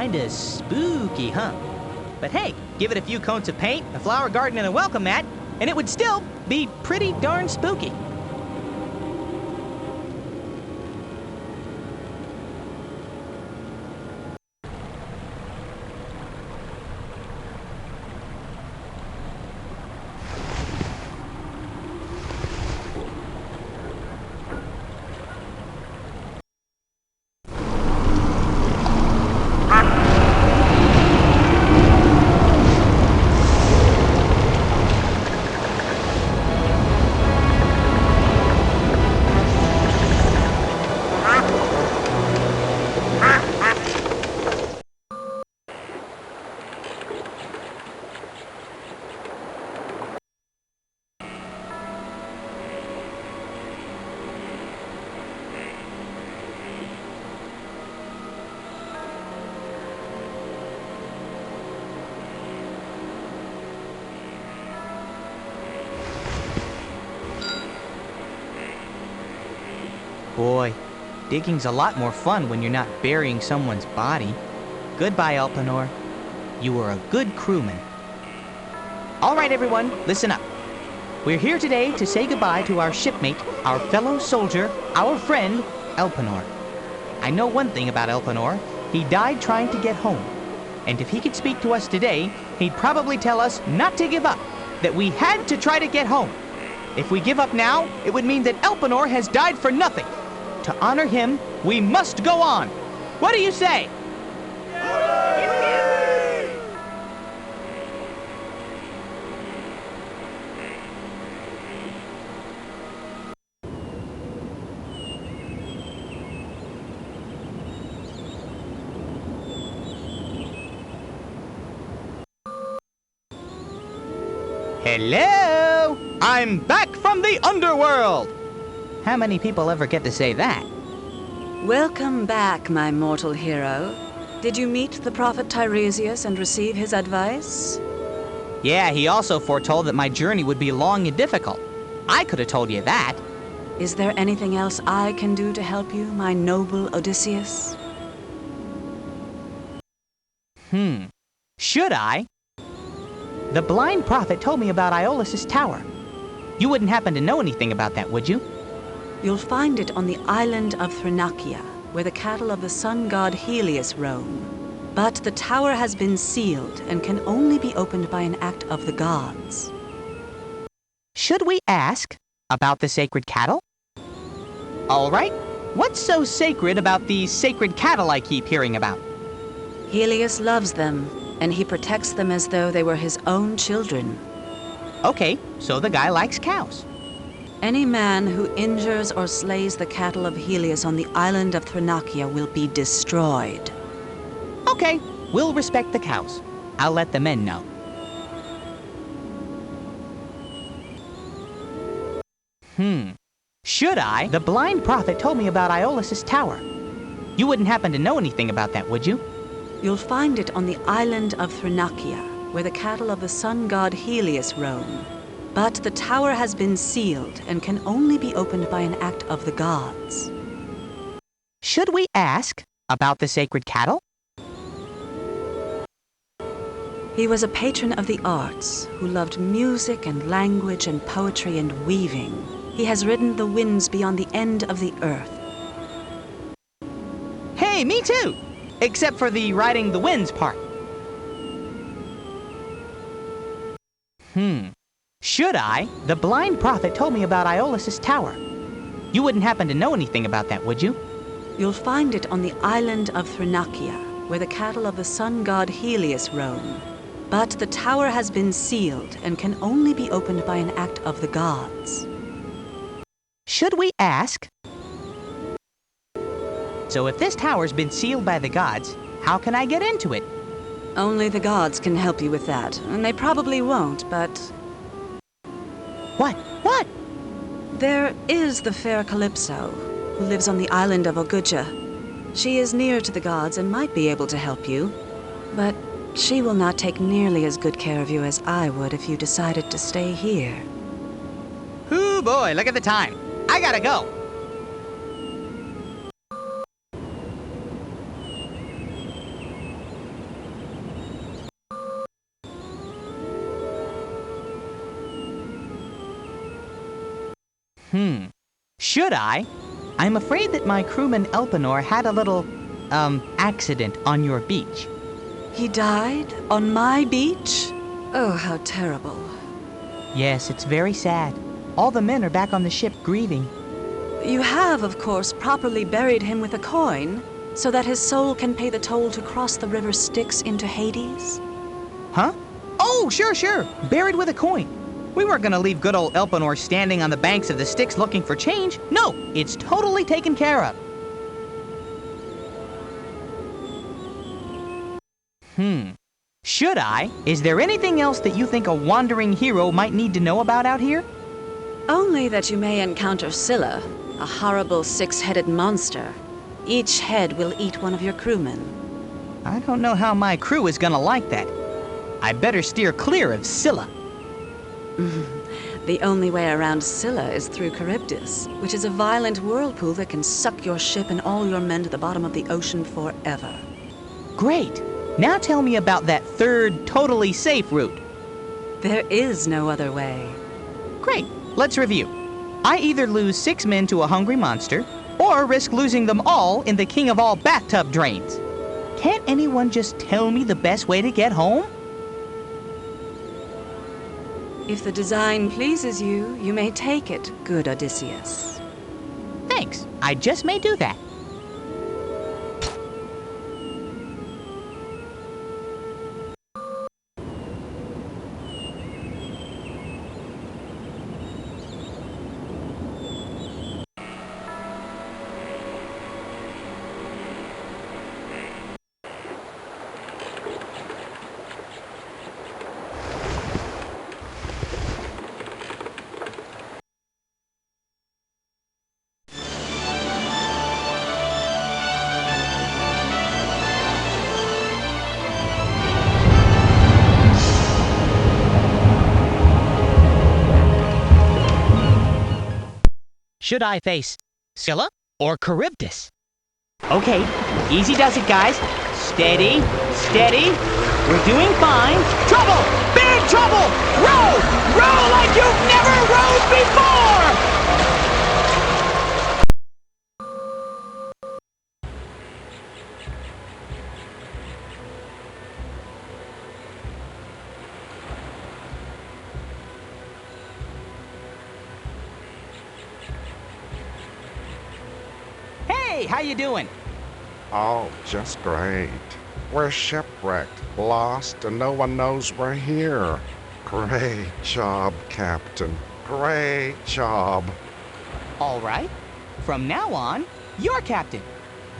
Kinda spooky, huh? But hey, give it a few coats of paint, a flower garden, and a welcome mat, and it would still be pretty darn spooky. Boy, digging's a lot more fun when you're not burying someone's body. Goodbye, Elpenor. You were a good crewman. All right, everyone, listen up. We're here today to say goodbye to our shipmate, our fellow soldier, our friend, Elpenor. I know one thing about Elpenor. He died trying to get home. And if he could speak to us today, he'd probably tell us not to give up, that we had to try to get home. If we give up now, it would mean that Elpenor has died for nothing. To honor him, we must go on. What do you say? Hello! I'm back from the Underworld! How many people ever get to say that? Welcome back, my mortal hero. Did you meet the prophet Tiresias and receive his advice? Yeah, he also foretold that my journey would be long and difficult. I could have told you that. Is there anything else I can do to help you, my noble Odysseus? Should I? The blind prophet told me about Aeolus' tower. You wouldn't happen to know anything about that, would you? You'll find it on the island of Thrinacea, where the cattle of the sun god Helios roam. But the tower has been sealed and can only be opened by an act of the gods. Should we ask about the sacred cattle? All right. What's so sacred about these sacred cattle I keep hearing about? Helios loves them, and he protects them as though they were his own children. Okay, so the guy likes cows. Any man who injures or slays the cattle of Helios on the island of Thrinacea will be destroyed. Okay, we'll respect the cows. I'll let the men know. Should I? The blind prophet told me about Aeolus' tower. You wouldn't happen to know anything about that, would you? You'll find it on the island of Thrinacea, where the cattle of the sun god Helios roam. But the tower has been sealed and can only be opened by an act of the gods. Should we ask about the sacred cattle? He was a patron of the arts, who loved music and language and poetry and weaving. He has ridden the winds beyond the end of the earth. Hey, me too! Except for the riding the winds part. Should I? The blind prophet told me about Aeolus' tower. You wouldn't happen to know anything about that, would you? You'll find it on the island of Thrinacea, where the cattle of the sun god Helios roam. But the tower has been sealed and can only be opened by an act of the gods. Should we ask? So if this tower's been sealed by the gods, how can I get into it? Only the gods can help you with that, and they probably won't, but... What? What? There is the fair Calypso, who lives on the island of Ogygia. She is near to the gods and might be able to help you, but she will not take nearly as good care of you as I would if you decided to stay here. Hoo boy, look at the time. I gotta go. Should I? I'm afraid that my crewman Elpenor had a little, accident on your beach. He died on my beach? Oh, how terrible. Yes, it's very sad. All the men are back on the ship grieving. You have, of course, properly buried him with a coin, so that his soul can pay the toll to cross the river Styx into Hades? Huh? Oh, sure. Buried with a coin. We weren't gonna leave good old Elpenor standing on the banks of the Styx looking for change. No, it's totally taken care of. Should I? Is there anything else that you think a wandering hero might need to know about out here? Only that you may encounter Scylla, a horrible six-headed monster. Each head will eat one of your crewmen. I don't know how my crew is gonna like that. I better steer clear of Scylla. The only way around Scylla is through Charybdis, which is a violent whirlpool that can suck your ship and all your men to the bottom of the ocean forever. Great. Now tell me about that third, totally safe route. There is no other way. Great. Let's review. I either lose 6 men to a hungry monster, or risk losing them all in the king of all bathtub drains. Can't anyone just tell me the best way to get home? If the design pleases you, you may take it, good Odysseus. Thanks. I just may do that. Should I face Scylla or Charybdis? Okay, easy does it, guys. Steady, steady. We're doing fine. Trouble! Big trouble! Row! Row like you've never rowed before! Hey, how you doing? Oh, just great. We're shipwrecked, lost, and no one knows we're here. Great job, Captain. Great job. All right. From now on, you're captain.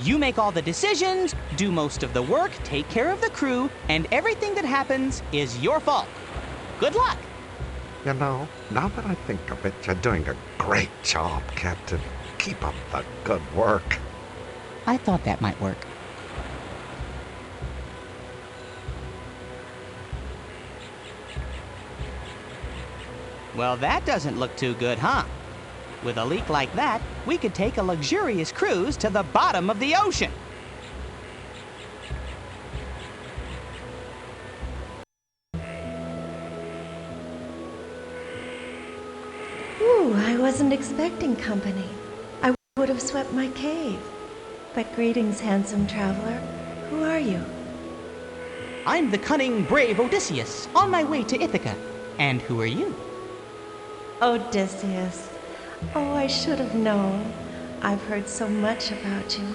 You make all the decisions, do most of the work, take care of the crew, and everything that happens is your fault. Good luck. You know, now that I think of it, you're doing a great job, Captain. Keep up the good work. I thought that might work. Well, that doesn't look too good, huh? With a leak like that, we could take a luxurious cruise to the bottom of the ocean. Ooh, I wasn't expecting company. I would have swept my cave. But greetings, handsome traveler. Who are you? I'm the cunning, brave Odysseus, on my way to Ithaca. And who are you? Odysseus. Oh, I should have known. I've heard so much about you.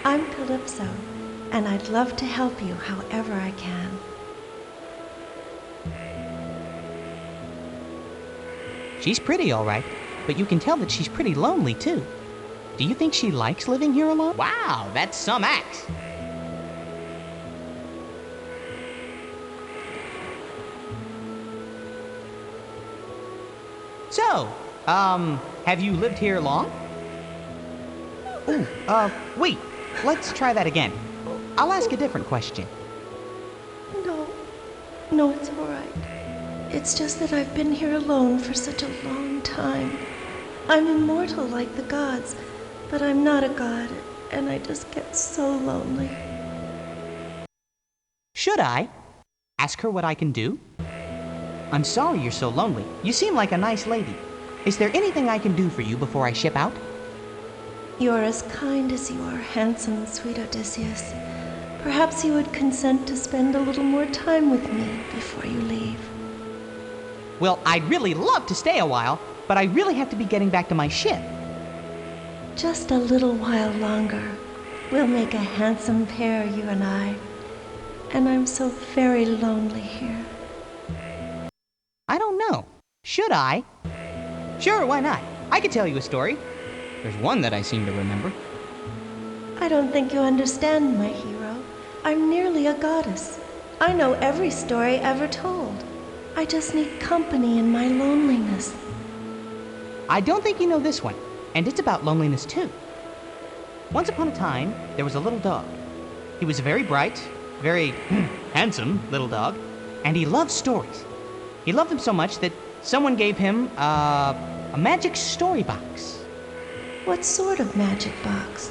I'm Calypso, and I'd love to help you however I can. She's pretty, all right, but you can tell that she's pretty lonely, too. Do you think she likes living here alone? Wow, that's some act. So, have you lived here long? Ooh, wait, let's try that again. I'll ask a different question. No, it's all right. It's just that I've been here alone for such a long time. I'm immortal like the gods, but I'm not a god, and I just get so lonely. Should I ask her what I can do? I'm sorry you're so lonely. You seem like a nice lady. Is there anything I can do for you before I ship out? You're as kind as you are handsome, sweet Odysseus. Perhaps you would consent to spend a little more time with me before you leave. Well, I'd really love to stay a while, but I really have to be getting back to my ship. Just a little while longer. We'll make a handsome pair, you and I. And I'm so very lonely here. I don't know. Should I? Sure, why not? I could tell you a story. There's one that I seem to remember. I don't think you understand, my hero. I'm nearly a goddess. I know every story ever told. I just need company in my loneliness. I don't think you know this one, and it's about loneliness too. Once upon a time, there was a little dog. He was a very bright, very handsome little dog, and he loved stories. He loved them so much that someone gave him a magic story box. What sort of magic box?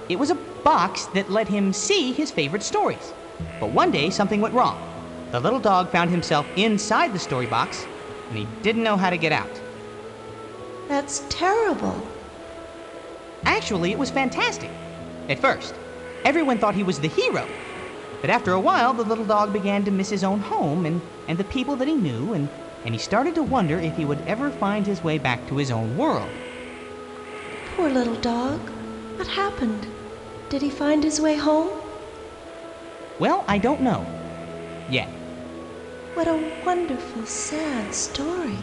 It was a box that let him see his favorite stories. But one day, something went wrong. The little dog found himself inside the story box, and he didn't know how to get out. That's terrible. Actually, it was fantastic. At first, everyone thought he was the hero. But after a while, the little dog began to miss his own home and the people that he knew, and he started to wonder if he would ever find his way back to his own world. Poor little dog. What happened? Did he find his way home? Well, I don't know. Yet. What a wonderful, sad story.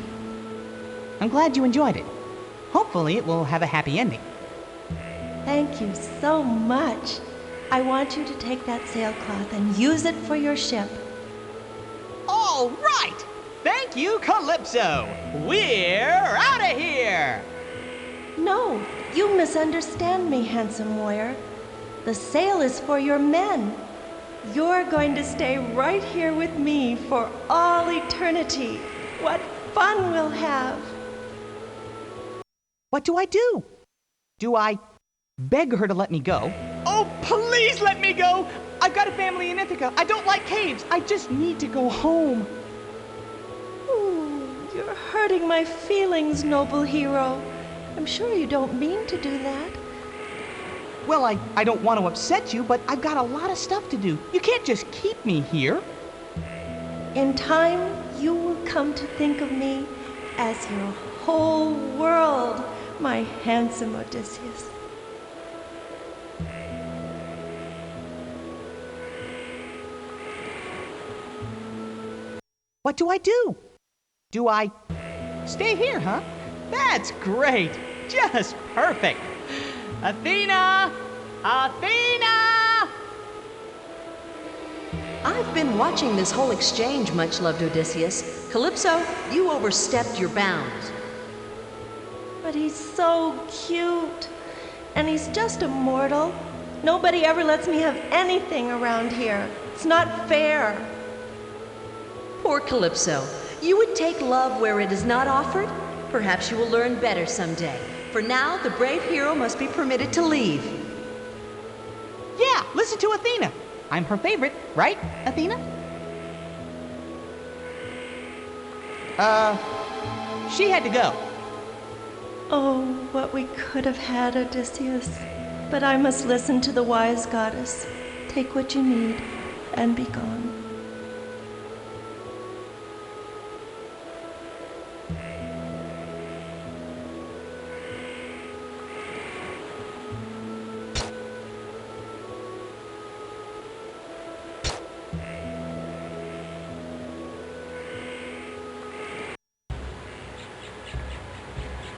I'm glad you enjoyed it. Hopefully, it will have a happy ending. Thank you so much. I want you to take that sailcloth and use it for your ship. All right! Thank you, Calypso! We're out of here! No, you misunderstand me, handsome warrior. The sail is for your men. You're going to stay right here with me for all eternity. What fun we'll have! What do I do? Do I beg her to let me go? Oh, please let me go! I've got a family in Ithaca. I don't like caves. I just need to go home. Ooh, you're hurting my feelings, noble hero. I'm sure you don't mean to do that. Well, I don't want to upset you, but I've got a lot of stuff to do. You can't just keep me here. In time, you will come to think of me as your whole world, my handsome Odysseus. What do I do? Do I stay here, huh? That's great. Just perfect. Athena! Athena! I've been watching this whole exchange, much-loved Odysseus. Calypso, you overstepped your bounds. But he's so cute. And he's just a mortal. Nobody ever lets me have anything around here. It's not fair. Poor Calypso. You would take love where it is not offered? Perhaps you will learn better someday. For now, the brave hero must be permitted to leave. Yeah, listen to Athena. I'm her favorite, right, Athena? She had to go. Oh, what we could have had, Odysseus. But I must listen to the wise goddess. Take what you need and be gone.